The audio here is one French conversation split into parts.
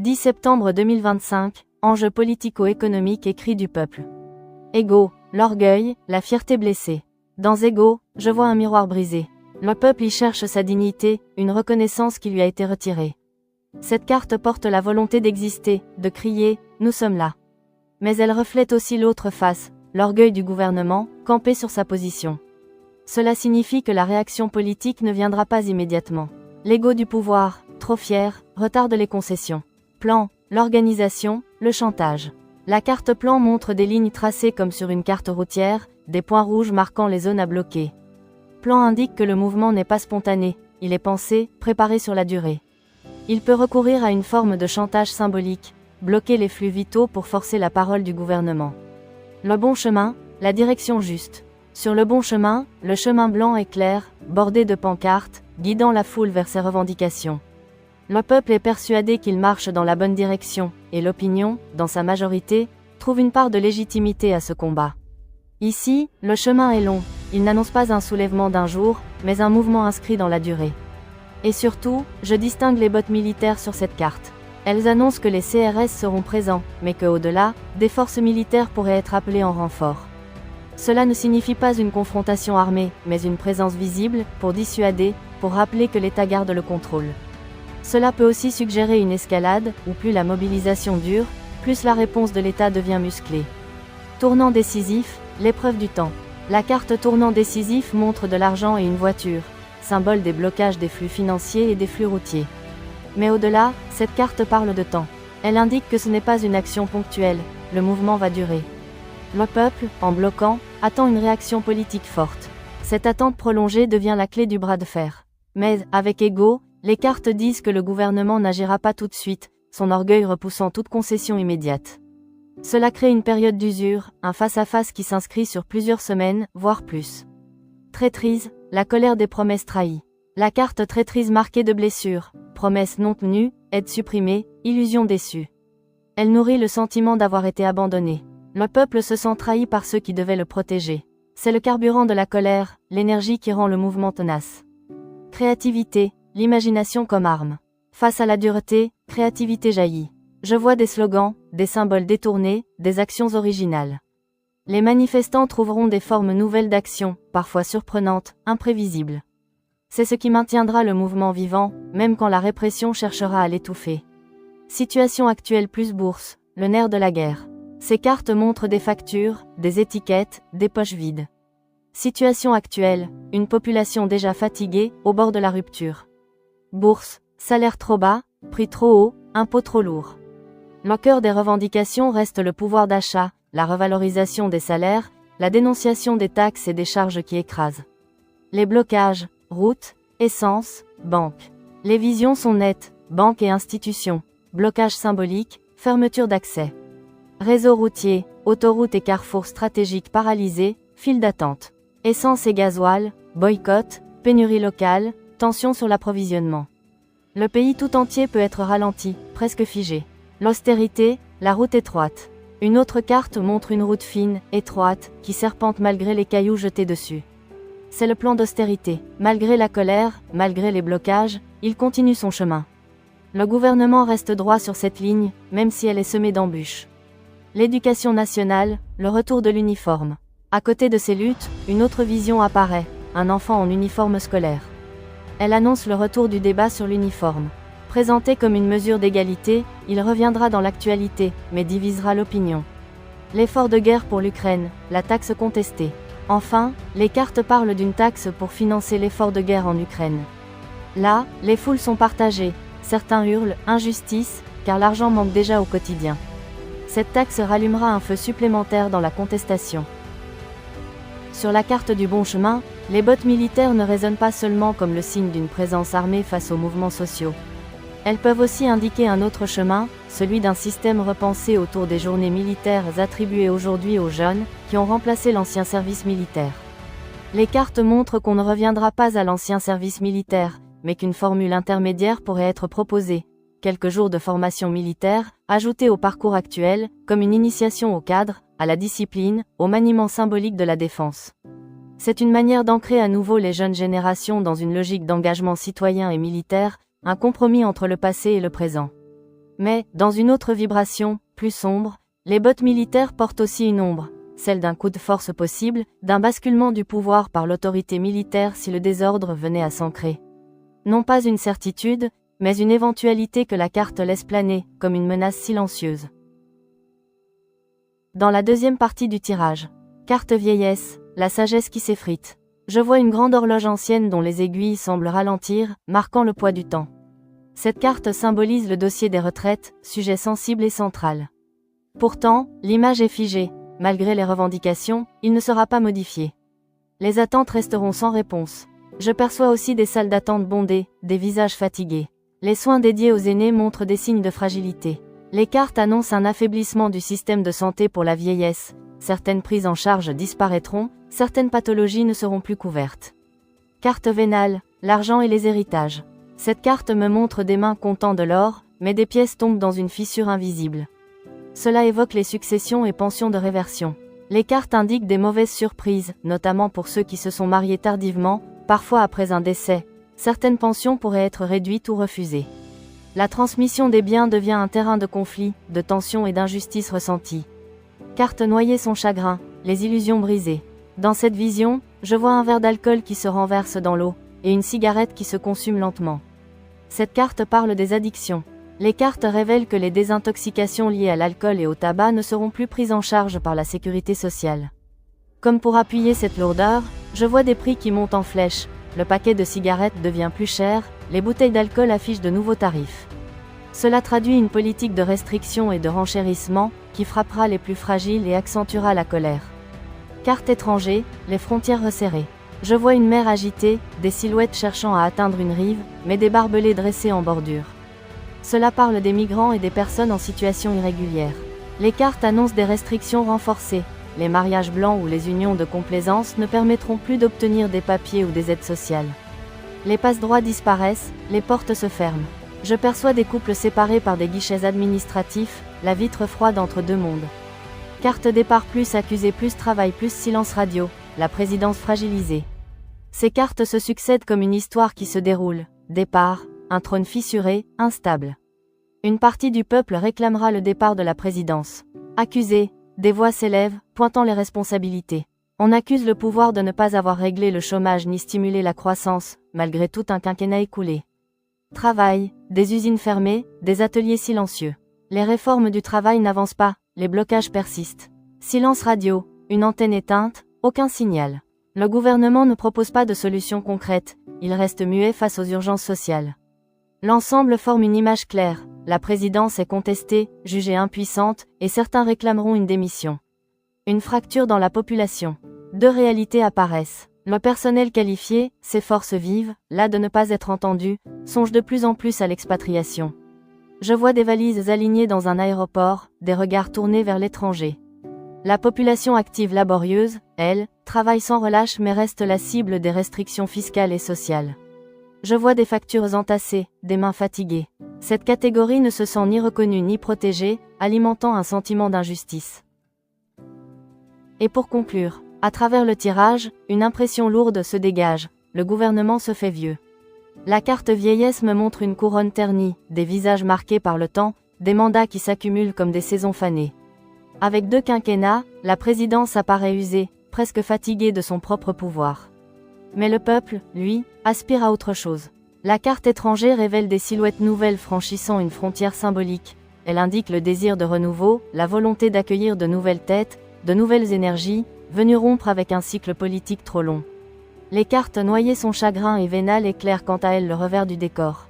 10 septembre 2025, enjeux politico-économiques et cris du peuple. Ego, l'orgueil, la fierté blessée. Dans Ego, je vois un miroir brisé. Le peuple y cherche sa dignité, une reconnaissance qui lui a été retirée. Cette carte porte la volonté d'exister, de crier « Nous sommes là ». Mais elle reflète aussi l'autre face, l'orgueil du gouvernement, campé sur sa position. Cela signifie que la réaction politique ne viendra pas immédiatement. L'ego du pouvoir, trop fier, retarde les concessions. Plan, l'organisation, le chantage. La carte plan montre des lignes tracées comme sur une carte routière, des points rouges marquant les zones à bloquer. Plan indique que le mouvement n'est pas spontané, il est pensé, préparé sur la durée. Il peut recourir à une forme de chantage symbolique, bloquer les flux vitaux pour forcer la parole du gouvernement. Le bon chemin, la direction juste. Sur le bon chemin, le chemin blanc est clair, bordé de pancartes, guidant la foule vers ses revendications. Le peuple est persuadé qu'il marche dans la bonne direction, et l'opinion, dans sa majorité, trouve une part de légitimité à ce combat. Ici, le chemin est long, il n'annonce pas un soulèvement d'un jour, mais un mouvement inscrit dans la durée. Et surtout, je distingue les bottes militaires sur cette carte. Elles annoncent que les CRS seront présents, mais qu'au-delà, des forces militaires pourraient être appelées en renfort. Cela ne signifie pas une confrontation armée, mais une présence visible, pour dissuader, pour rappeler que l'État garde le contrôle. Cela peut aussi suggérer une escalade, où plus la mobilisation dure, plus la réponse de l'État devient musclée. Tournant décisif, l'épreuve du temps. La carte tournant décisif montre de l'argent et une voiture, symbole des blocages des flux financiers et des flux routiers. Mais au-delà, cette carte parle de temps. Elle indique que ce n'est pas une action ponctuelle, le mouvement va durer. Le peuple, en bloquant, attend une réaction politique forte. Cette attente prolongée devient la clé du bras de fer. Mais, avec Ego, les cartes disent que le gouvernement n'agira pas tout de suite, son orgueil repoussant toute concession immédiate. Cela crée une période d'usure, un face-à-face qui s'inscrit sur plusieurs semaines, voire plus. Traîtrise, la colère des promesses trahies. La carte traîtrise marquée de blessures, promesses non tenues, aides supprimées, illusions déçues. Elle nourrit le sentiment d'avoir été abandonné. Le peuple se sent trahi par ceux qui devaient le protéger. C'est le carburant de la colère, l'énergie qui rend le mouvement tenace. Créativité, l'imagination comme arme. Face à la dureté, créativité jaillit. Je vois des slogans, des symboles détournés, des actions originales. Les manifestants trouveront des formes nouvelles d'action, parfois surprenantes, imprévisibles. C'est ce qui maintiendra le mouvement vivant, même quand la répression cherchera à l'étouffer. Situation actuelle plus bourse, le nerf de la guerre. Ces cartes montrent des factures, des étiquettes, des poches vides. Situation actuelle, une population déjà fatiguée, au bord de la rupture. Bourse, salaire trop bas, prix trop haut, impôts trop lourds. Le cœur des revendications reste le pouvoir d'achat, la revalorisation des salaires, la dénonciation des taxes et des charges qui écrasent. Les blocages, routes, essence, banques. Les visions sont nettes, banques et institutions, blocage symbolique, fermeture d'accès. Réseau routier, autoroutes et carrefours stratégiques paralysés, file d'attente. Essence et gasoil, boycott, pénurie locale, tension sur l'approvisionnement. Le pays tout entier peut être ralenti, presque figé. L'austérité, la route étroite. Une autre carte montre une route fine, étroite, qui serpente malgré les cailloux jetés dessus. C'est le plan d'austérité. Malgré la colère, malgré les blocages, il continue son chemin. Le gouvernement reste droit sur cette ligne, même si elle est semée d'embûches. L'éducation nationale, le retour de l'uniforme. À côté de ces luttes, une autre vision apparaît, un enfant en uniforme scolaire. Elle annonce le retour du débat sur l'uniforme. Présenté comme une mesure d'égalité, il reviendra dans l'actualité, mais divisera l'opinion. L'effort de guerre pour l'Ukraine, la taxe contestée. Enfin, les cartes parlent d'une taxe pour financer l'effort de guerre en Ukraine. Là, les foules sont partagées, certains hurlent « injustice » car l'argent manque déjà au quotidien. Cette taxe rallumera un feu supplémentaire dans la contestation. Sur la carte du bon chemin, les bottes militaires ne résonnent pas seulement comme le signe d'une présence armée face aux mouvements sociaux. Elles peuvent aussi indiquer un autre chemin, celui d'un système repensé autour des journées militaires attribuées aujourd'hui aux jeunes, qui ont remplacé l'ancien service militaire. Les cartes montrent qu'on ne reviendra pas à l'ancien service militaire, mais qu'une formule intermédiaire pourrait être proposée. Quelques jours de formation militaire, ajoutés au parcours actuel, comme une initiation au cadre, à la discipline, au maniement symbolique de la défense. C'est une manière d'ancrer à nouveau les jeunes générations dans une logique d'engagement citoyen et militaire, un compromis entre le passé et le présent. Mais, dans une autre vibration, plus sombre, les bottes militaires portent aussi une ombre, celle d'un coup de force possible, d'un basculement du pouvoir par l'autorité militaire si le désordre venait à s'ancrer. Non pas une certitude, mais une éventualité que la carte laisse planer, comme une menace silencieuse. Dans la deuxième partie du tirage, carte vieillesse, la sagesse qui s'effrite. Je vois une grande horloge ancienne dont les aiguilles semblent ralentir, marquant le poids du temps. Cette carte symbolise le dossier des retraites, sujet sensible et central. Pourtant, l'image est figée. Malgré les revendications, il ne sera pas modifié. Les attentes resteront sans réponse. Je perçois aussi des salles d'attente bondées, des visages fatigués. Les soins dédiés aux aînés montrent des signes de fragilité. Les cartes annoncent un affaiblissement du système de santé pour la vieillesse. Certaines prises en charge disparaîtront, certaines pathologies ne seront plus couvertes. Carte vénale, l'argent et les héritages. Cette carte me montre des mains comptant de l'or, mais des pièces tombent dans une fissure invisible. Cela évoque les successions et pensions de réversion. Les cartes indiquent des mauvaises surprises, notamment pour ceux qui se sont mariés tardivement, parfois après un décès. Certaines pensions pourraient être réduites ou refusées. La transmission des biens devient un terrain de conflit, de tension et d'injustice ressentie. Carte noyer son chagrin, les illusions brisées. Dans cette vision, je vois un verre d'alcool qui se renverse dans l'eau, et une cigarette qui se consume lentement. Cette carte parle des addictions. Les cartes révèlent que les désintoxications liées à l'alcool et au tabac ne seront plus prises en charge par la sécurité sociale. Comme pour appuyer cette lourdeur, je vois des prix qui montent en flèche. Le paquet de cigarettes devient plus cher, les bouteilles d'alcool affichent de nouveaux tarifs. Cela traduit une politique de restriction et de renchérissement qui frappera les plus fragiles et accentuera la colère. Carte étranger, les frontières resserrées. Je vois une mer agitée, des silhouettes cherchant à atteindre une rive, mais des barbelés dressés en bordure. Cela parle des migrants et des personnes en situation irrégulière. Les cartes annoncent des restrictions renforcées. Les mariages blancs ou les unions de complaisance ne permettront plus d'obtenir des papiers ou des aides sociales. Les passe-droits disparaissent, les portes se ferment. Je perçois des couples séparés par des guichets administratifs, la vitre froide entre deux mondes. Carte départ plus accusé plus travail plus silence radio, la présidence fragilisée. Ces cartes se succèdent comme une histoire qui se déroule. Départ, un trône fissuré, instable. Une partie du peuple réclamera le départ de la présidence. Accusé, des voix s'élèvent, pointant les responsabilités. On accuse le pouvoir de ne pas avoir réglé le chômage ni stimulé la croissance, malgré tout un quinquennat écoulé. Travail, des usines fermées, des ateliers silencieux. Les réformes du travail n'avancent pas, les blocages persistent. Silence radio, une antenne éteinte, aucun signal. Le gouvernement ne propose pas de solution concrète, il reste muet face aux urgences sociales. L'ensemble forme une image claire, la présidence est contestée, jugée impuissante, et certains réclameront une démission. Une fracture dans la population. Deux réalités apparaissent. Le personnel qualifié, ses forces vives, là de ne pas être entendu, songe de plus en plus à l'expatriation. Je vois des valises alignées dans un aéroport, des regards tournés vers l'étranger. La population active laborieuse, elle, travaille sans relâche mais reste la cible des restrictions fiscales et sociales. Je vois des factures entassées, des mains fatiguées. Cette catégorie ne se sent ni reconnue ni protégée, alimentant un sentiment d'injustice. Et pour conclure, à travers le tirage, une impression lourde se dégage, le gouvernement se fait vieux. La carte vieillesse me montre une couronne ternie, des visages marqués par le temps, des mandats qui s'accumulent comme des saisons fanées. Avec 2 quinquennats, la présidence apparaît usée, presque fatiguée de son propre pouvoir. Mais le peuple, lui, aspire à autre chose. La carte étrangère révèle des silhouettes nouvelles franchissant une frontière symbolique. Elle indique le désir de renouveau, la volonté d'accueillir de nouvelles têtes, de nouvelles énergies, venues rompre avec un cycle politique trop long. Les cartes noyer son chagrin et vénal éclairent quant à elles le revers du décor.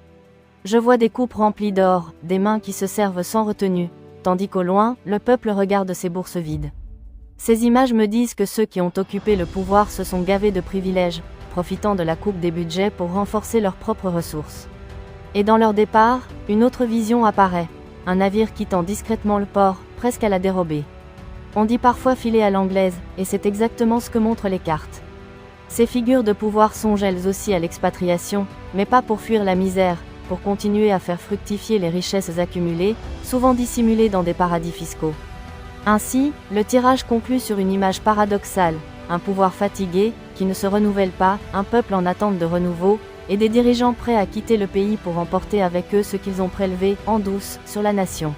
Je vois des coupes remplies d'or, des mains qui se servent sans retenue, tandis qu'au loin, le peuple regarde ses bourses vides. Ces images me disent que ceux qui ont occupé le pouvoir se sont gavés de privilèges, profitant de la coupe des budgets pour renforcer leurs propres ressources. Et dans leur départ, une autre vision apparaît, un navire quittant discrètement le port, presque à la dérobée. On dit parfois filer à l'anglaise, et c'est exactement ce que montrent les cartes. Ces figures de pouvoir songent elles aussi à l'expatriation, mais pas pour fuir la misère, pour continuer à faire fructifier les richesses accumulées, souvent dissimulées dans des paradis fiscaux. Ainsi, le tirage conclut sur une image paradoxale, un pouvoir fatigué, qui ne se renouvelle pas, un peuple en attente de renouveau, et des dirigeants prêts à quitter le pays pour emporter avec eux ce qu'ils ont prélevé, en douce, sur la nation.